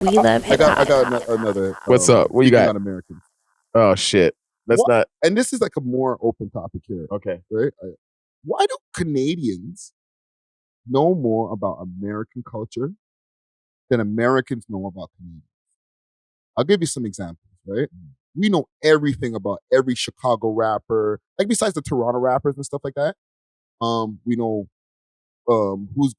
We love I hip hop. got another. What's up? What you speaking got? on Americans. Oh shit. Let's What? not. And this is like a more open topic here, Okay. right? Why do Canadians know more about American culture than Americans know about Canadians? I'll give you some examples, right? We know everything about every Chicago rapper, like besides the Toronto rappers and stuff like that. We know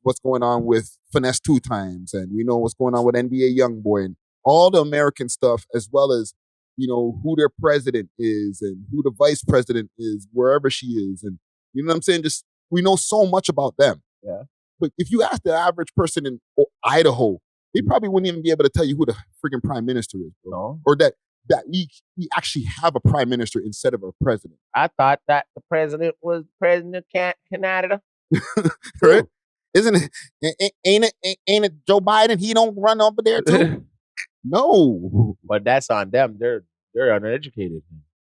what's going on with Finesse Two Times, and we know what's going on with NBA YoungBoy and all the American stuff, as well as who their president is and who the vice president is, wherever she is, and you know what I'm saying. Just we know so much about them. Yeah. But if you ask the average person in Idaho, they probably wouldn't even be able to tell you who the freaking prime minister is, bro. No. Or that we actually have a prime minister instead of a president. I thought that the president was president of Canada. Right? Isn't it? Ain't it Joe Biden? He don't run over there too. No. But that's on them. They're uneducated.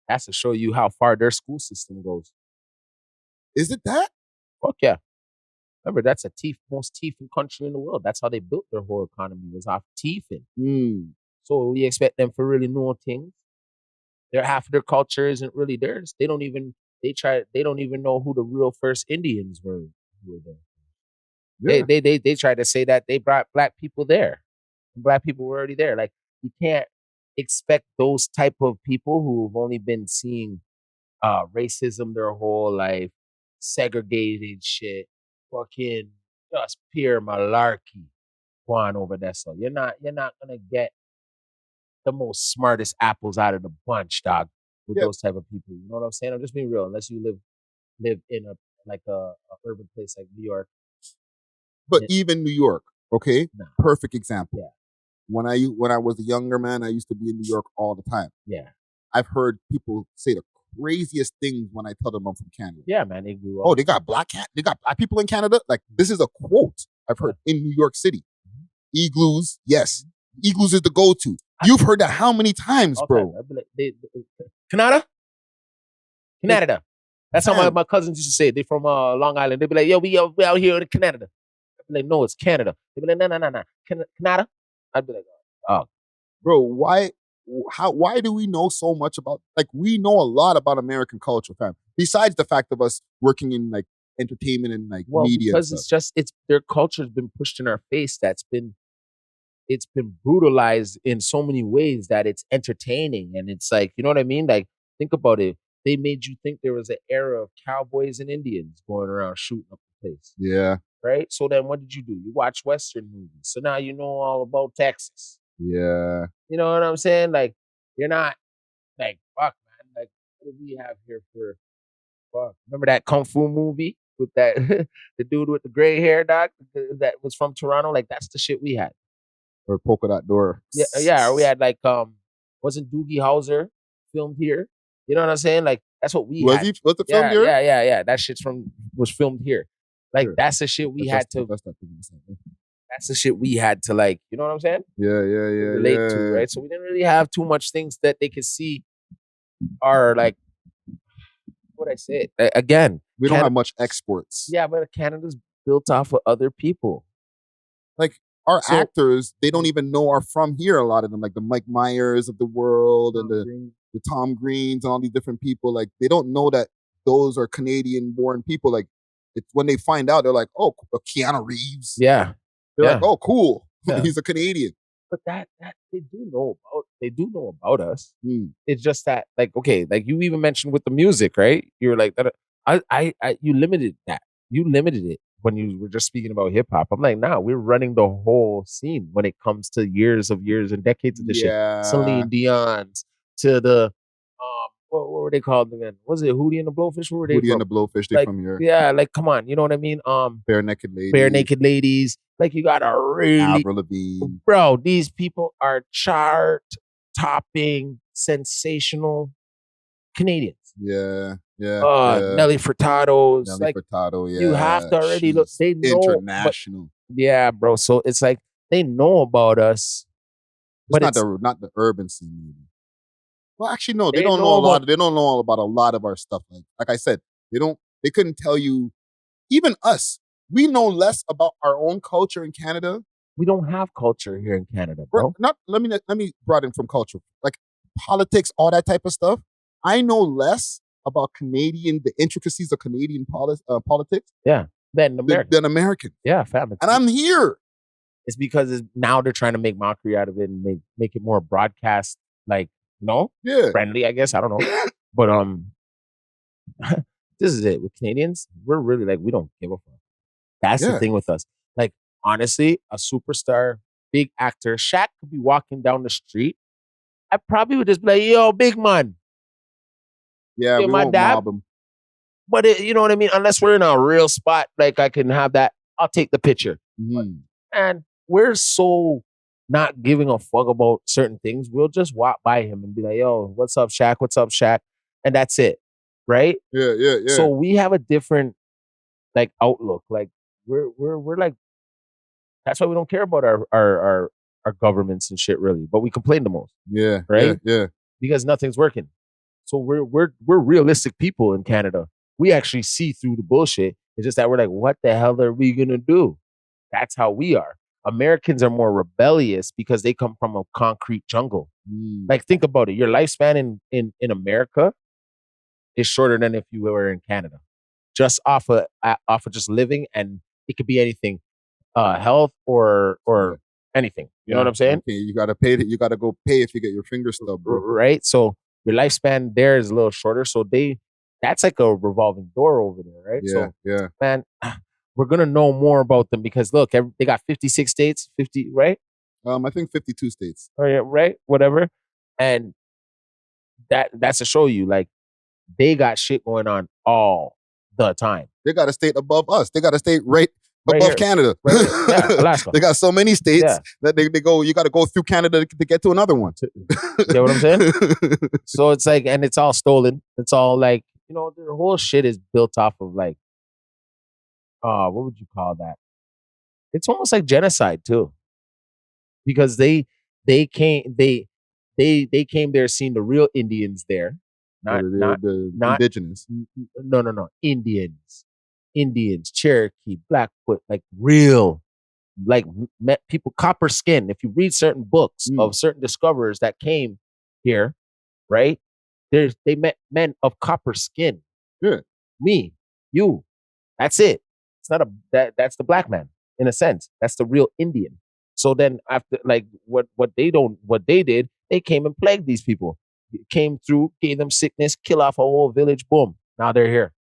That's to show you how far their school system goes. Is it that? Fuck yeah. Remember, that's most teething country in the world. That's how they built their whole economy, was off teething. So we expect them to really know things. Half of their culture isn't really theirs. They don't even know who the real first Indians were. Who were there. Yeah. They try to say that they brought black people there. Black people were already there. Like, you can't expect those type of people who've only been seeing racism their whole life, segregated shit, fucking just pure malarkey going over there. So you're not gonna get the most smartest apples out of the bunch, dog, with those type of people. You know what I'm saying? I'm just being real. Unless you live in a urban place like New York. But even New York, okay? Nah. Perfect example. Yeah. When I was a younger man, I used to be in New York all the time. Yeah. I've heard people say the craziest things when I tell them I'm from Canada. Yeah, man. They grew up. Oh, they got black people in Canada? Like, this is a quote I've heard in New York City. Igloos, yes. Igloos is the go-to. You've heard that how many times, bro? Canada? Canada. That's how my cousins used to say it. They from Long Island. They'd be like, yo, we out here in Canada. I'd be like, no, it's Canada. They'd be like, no. Canada? I'd be like, oh. Bro, why do we know so much about, like, we know a lot about American culture, fam. Besides the fact of us working in, like, entertainment and, like, media. Because it's their culture's been pushed in our face. It's been brutalized in so many ways that it's entertaining. And it's like, you know what I mean? Like, think about it. They made you think there was an era of cowboys and Indians going around shooting up the place. Yeah. Right? So then what did you do? You watch Western movies. So now you know all about Texas. Yeah. You know what I'm saying? Like, you're not like, fuck, man. Like, what do we have here for, fuck? Remember that Kung Fu movie with that, the dude with the gray hair, doc, that was from Toronto? Like, that's the shit we had. Or Polka Dot Door. Yeah. Or we had, like, wasn't Doogie Howser filmed here? You know what I'm saying? Like, that's what we had. Was the film here? Yeah. That shit was filmed here. Like, that's the shit we had to. That's the shit we had to, like, you know what I'm saying? Yeah. Relate to, right? So we didn't really have too much things that they could see are like, what I said. Again, we don't have much exports. Yeah, but Canada's built off of other people. Like, our actors, they don't even know are from here, a lot of them. Like the Mike Myers of the world and the Tom Greens and all these different people. Like, they don't know that those are Canadian-born people. Like, it's when they find out, they're like, oh, Keanu Reeves. Yeah. They're like, oh, cool. Yeah. He's a Canadian. But that they do know about us. It's just that, like, okay, like you even mentioned with the music, right? You're like, you limited that. You limited it when you were just speaking about hip hop. I'm like, nah, we're running the whole scene when it comes to years and decades of this shit. Celine Dion's to the what were they called again? Was it Hootie and the Blowfish? Where were they Hootie from? and the Blowfish, they like, from here. Yeah, like, come on, you know what I mean? Bare Naked Ladies. Bare Naked Ladies. Like, you got a really Avril Lavigne. Bro, these people are chart-topping, sensational Canadians. Yeah. Nelly Furtado's. Nelly Furtado, yeah. You have to already look. They know. International. Yeah, bro. So it's like, they know about us. But it's not the urban scene, maybe. Well, actually, no. They don't know a lot. They don't know all about a lot of our stuff. Like I said, they couldn't tell you. Even us, we know less about our own culture in Canada We don't have culture here in Canada, bro. Let me broaden from culture, like politics, all that type of stuff. I know less about the intricacies of Canadian politics. Yeah, than American. Than American. Yeah, family. And I'm here. It's because now they're trying to make mockery out of it and make it more broadcast, like, friendly, I guess. I don't know. But this is it. With Canadians, we're really like, we don't give a fuck. That's the thing with us. Like, honestly, a superstar, big actor, Shaq could be walking down the street. I probably would just be like, yo, big man. Yeah, we won't mob him. But you know what I mean? Unless we're in a real spot, like I can have that, I'll take the picture. Mm-hmm. And we're so not giving a fuck about certain things. We'll just walk by him and be like, yo, what's up, Shaq? What's up, Shaq? And that's it. Right? Yeah. So we have a different like outlook. Like we're like, that's why we don't care about our governments and shit really. But we complain the most. Yeah. Right? Yeah. Because nothing's working. So we're realistic people in Canada. We actually see through the bullshit. It's just that we're like, what the hell are we gonna do? That's how we are. Americans are more rebellious because they come from a concrete jungle. Like, think about it. Your lifespan in America is shorter than if you were in Canada. Just off of just living, and it could be anything, health or anything. You know what I'm saying? Okay, you gotta pay. You gotta go pay if you get your finger stubbed, bro. Right. So your lifespan there is a little shorter. So that's like a revolving door over there, right? Yeah. Man, we're gonna know more about them because look, they got 56 states, 50, right? I think 52 states. Oh yeah, right. Whatever, and that's to show you like they got shit going on all the time. They got a state above us. They got a state right above here. Canada. Right yeah, Alaska. They got so many states that they go. You got to go through Canada to get to another one. You know what I'm saying? So it's like, and it's all stolen. It's all like, their whole shit is built off of like, what would you call that? It's almost like genocide too, because they came there seeing the real Indians there, not indigenous. No, Indians, Cherokee, Blackfoot, like real, like met people, copper skin. If you read certain books of certain discoverers that came here, right? They met men of copper skin. Yeah. Me, you. That's it. It's not that's the black man in a sense. That's the real Indian. So then after like what they did, they came and plagued these people. Came through, gave them sickness, kill off a whole village, boom. Now they're here.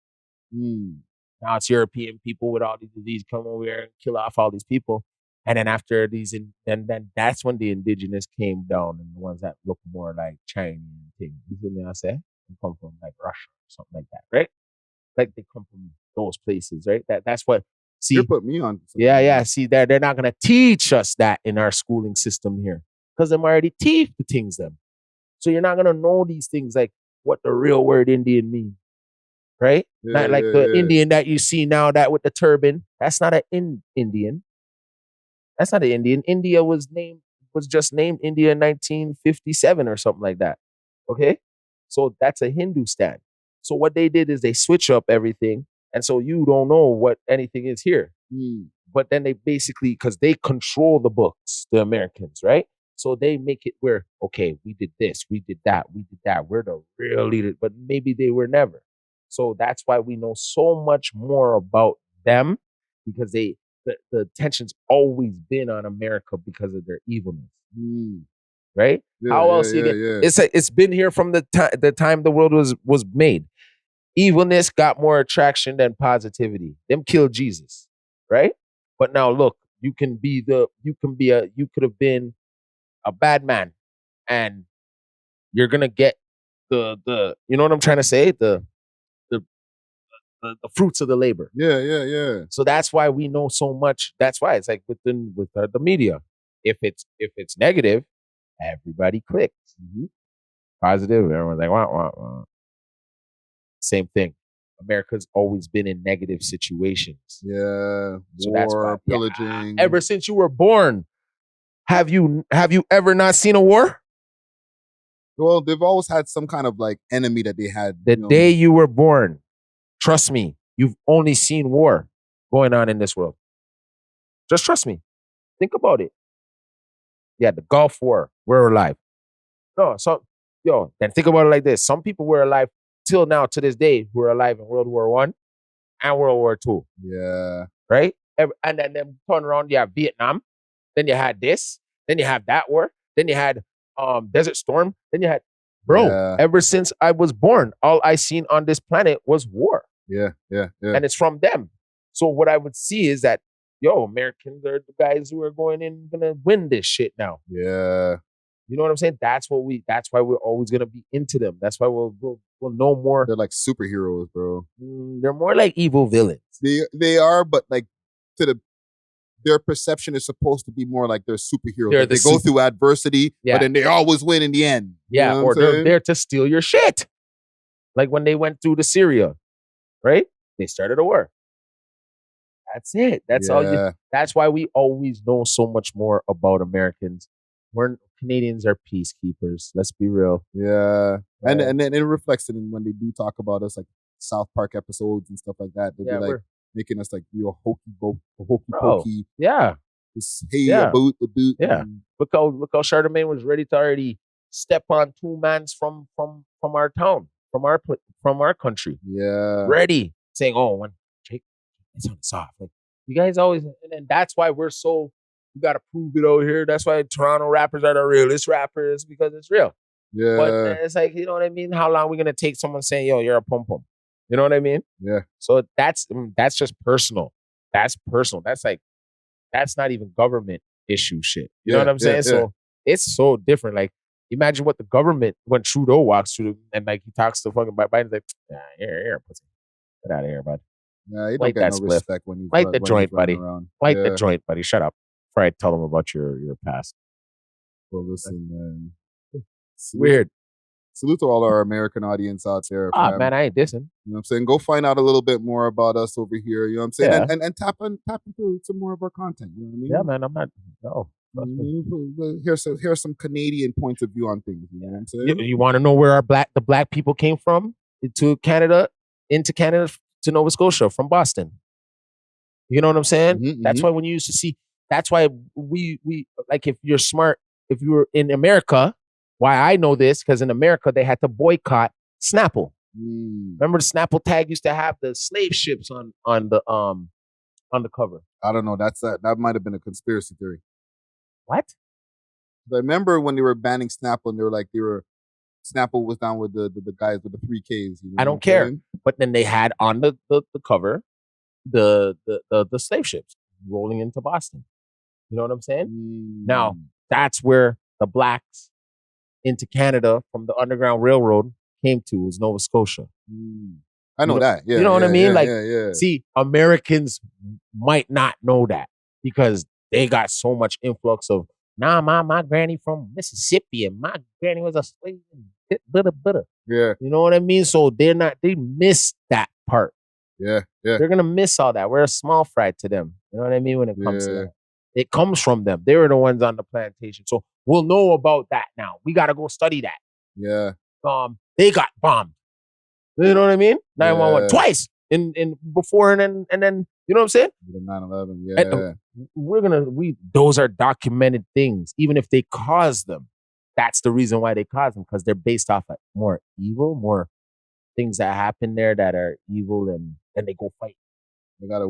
Now it's European people with all these diseases come over here and kill off all these people. And then after these, and then that's when the indigenous came down, and the ones that look more like Chinese things. You see me? I say they come from like Russia or something like that, right? Like they come from those places, right? That's what. See, you put me on. Yeah. See, they're not gonna teach us that in our schooling system here, because them already teach the things them. So you're not gonna know these things like what the real word Indian means, right? Not like the Indian that you see now, that with the turban. That's not an Indian. That's not an Indian. India was just named India in 1957 or something like that. Okay, so that's a Hindustan. So what they did is they switch up everything, and so you don't know what anything is here. But then they basically, because they control the books, the Americans, right? So they make it where, okay, we did this, we did that. We're the real leaders, but maybe they were never. So that's why we know so much more about them, because the tension's always been on America because of their evilness. Right? How else you get? It's been here from the time the world was made. Evilness got more attraction than positivity. Them killed Jesus, right? But now look, you could have been a bad man, and you're gonna get the you know what I'm trying to say, the fruits of the labor. Yeah. So that's why we know so much. That's why it's like with the media. If it's negative, everybody clicks. Positive, everyone's like, wah. Same thing. America's always been in negative situations. Yeah, so war, that's why, pillaging. Ever since you were born, have you ever not seen a war? Well, they've always had some kind of like enemy that they had. The day you were born, trust me, you've only seen war going on in this world. Just trust me. Think about it. Yeah, the Gulf War, we're alive. No, so then think about it like this. Some people were alive till now, to this day, who are alive in World War I and World War II. Yeah. Right? And then turn around, you have Vietnam, then you had this, then you have that war, then you had Desert Storm, then you had ever since I was born, all I seen on this planet was war. Yeah. And it's from them. So what I would see is that, Americans are the guys who are gonna win this shit now. Yeah. You know what I'm saying? That's why we're always gonna be into them. That's why we'll know more. They're like superheroes, bro. They're more like evil villains. They are, but like their perception is supposed to be more like they're superheroes. They go through adversity, but then they always win in the end. Yeah, or they're there to steal your shit. Like when they went through to Syria, right? They started a war. That's it. That's all. That's why we always know so much more about Americans. Canadians are peacekeepers. Let's be real. Yeah, and then it reflects it in when they do talk about us, like South Park episodes and stuff like that. They'll be like making us like real hokey pokey. Yeah. About the boot. Yeah. Look how Charlemagne was ready to already step on two mans from our town, from our country. Yeah. Ready, saying, "Oh, Jake, it's on the soft." Like, you guys always, and that's why we're so. We gotta prove it out here. That's why Toronto rappers are the realest rappers, because it's real. Yeah. But it's like, you know what I mean? How long are we gonna take someone saying, "Yo, you're a pum pum"? You know what I mean? Yeah. So that's just personal. That's personal. That's not even government issue shit. You know what I'm saying? So it's so different. Like, imagine what the government, when Trudeau walks through and like he talks to fucking Biden's like, you're a pussy. Get out of here, bud. Yeah, you don't get no respect when you light the joint, buddy. Light the joint, buddy. Shut up. Before I tell them about your past. Well, listen, man. Weird. Salute to all our American audience out there. Man, I ain't dissing. You know what I'm saying? Go find out a little bit more about us over here. You know what I'm saying? Yeah. And tap into some more of our content. You know what I mean? Yeah, man. I'm not. No. Here's some Canadian points of view on things. You know what I'm saying? You want to know where the black people came from into Canada to Nova Scotia from Boston? You know what I'm saying? Mm-hmm, that's why when you used to see. That's why we like, if you're smart, if you were in America, why I know this, because in America they had to boycott Snapple. Remember the Snapple tag used to have the slave ships on the cover. I don't know. That might have been a conspiracy theory. What? I remember when they were banning Snapple, and Snapple was down with the guys with the 3Ks. You know I don't care. But then they had on the cover the slave ships rolling into Boston. You know what I'm saying? Now, that's where the blacks into Canada from the Underground Railroad came to, is Nova Scotia. I know that. Yeah, you know what I mean? Yeah. See, Americans might not know that because they got so much influx of, my granny from Mississippi and my granny was a slave. Yeah. You know what I mean? So they miss that part. Yeah. They're going to miss all that. We're a small fry to them. You know what I mean? When it comes to that. It comes from them. They were the ones on the plantation. So we'll know about that now. We got to go study that. Yeah. They got bombed. You know what I mean? 911 twice in before and then you know what I'm saying? 9/11. Yeah. Those are documented things. Even if they cause them, that's the reason why they cause them, because they're based off of more evil, more things that happen there that are evil, and then they go fight. They got a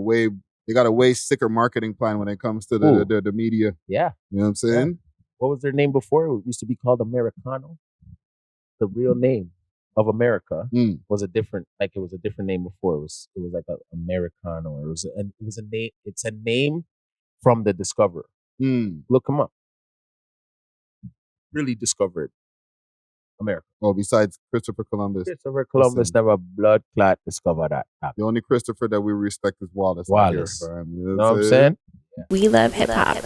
way sicker marketing plan when it comes to the media. Yeah. You know what I'm saying? Yeah. What was their name before? It used to be called Americano. The real name of America was a different name before. It was like an Americano. It's a name from the discoverer. Look them up. Really discovered America. Oh, besides Christopher Columbus. Christopher Columbus never blood clot discovered that. The only Christopher that we respect is Wallace. Wallace. You know what I'm saying? We love hip hop.